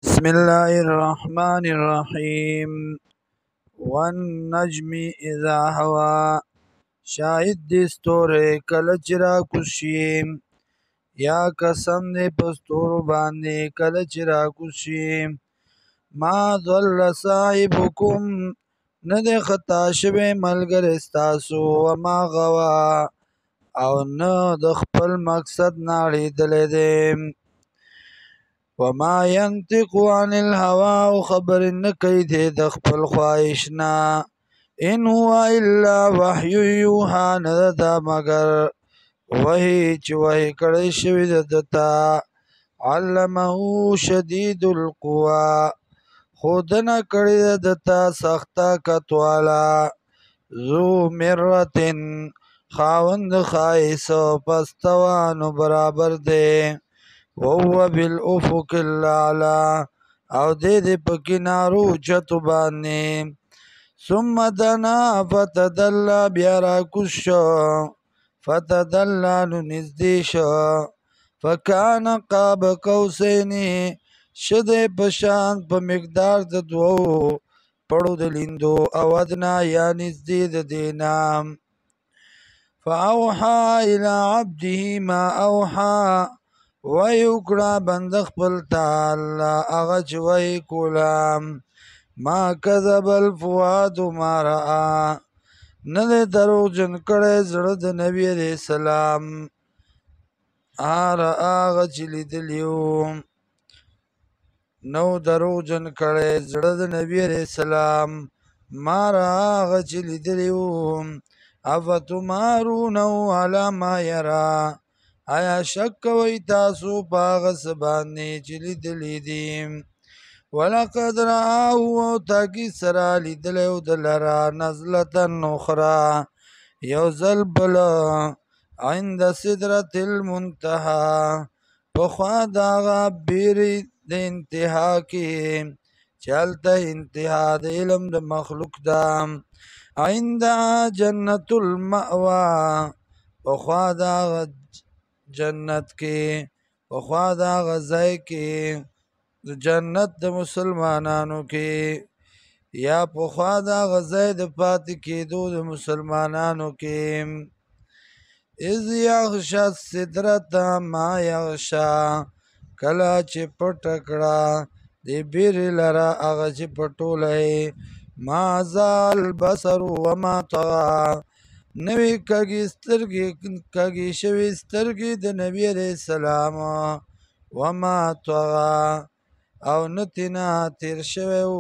بسم الله الرحمن الرحیم والنجم اذا هوا شاهد دی ستوره کله چې را کوشي یا قسم دی په ستورو باندې کله چې را کوشي ما ضل صاحبکم نه دی خطا شوی ملګری ستاسو وما غوا او نه د خپل مقصد نه اړېدلی دی وما ينطق عن الهوى او خبر نه کوي دی د خپل خواهش نه ان هو الا وحی یوحى نه ده مگر وحی چې وحی کړی شوی ده دته علمه شدید القوا ښودنه کړې ده دته سخت طاقت والا ذو مرة خاوند ښایست فاستوی نو برابر دی وهو بالافق الاعلى او دې په کنارو اوچتو باندې ثم دنا فتدلى بیا راکوز شو فتدلى نو نږدې شو فکان قاب قوسین شده په شان په مقدار د دوو پړو د لیندو او ادنا یا نږدې د دینا فاوحى الى عبده ما اوحى وی وکړه بنده خپل ته الله هغه چې وی کوله ما کذب الفؤاد ما رأى نه دی دروغجن کړی زړه د نبي علیه السلام هغه چې لیدلی و نو دروغجن کړی زړه د نبي علیه السلام ما رأى هغه چې لیدلی و افتمارونه علی ما یرا آیا شک کوئ تاسو په هغه څه باندې چې لیدلی دي ولقد رآه او تاکید سره لیدلی و د لره نزلة اخرى یو ځل بل عند سدرة المنتهى پخوا د هغه بیرې د انتها کې چې هلته انتها د علم د مخلوق ده عندها جنة المأوى پخوا د هغه جنت کې پخوا د هغه ځای کې د جنت د مسلمانانو کې یا پخوا د هغه ځای د پاتې کېدو د مسلمانانو کې اذ یغشی السدرة ما یغشی کله چې پټه کړه د بیرې لره هغه چې پټولی ما زال البصر وما طغى نوی کږې شوي سترګې د نبي علیه السلام وما طغى او نه ترې نه تېر شوی و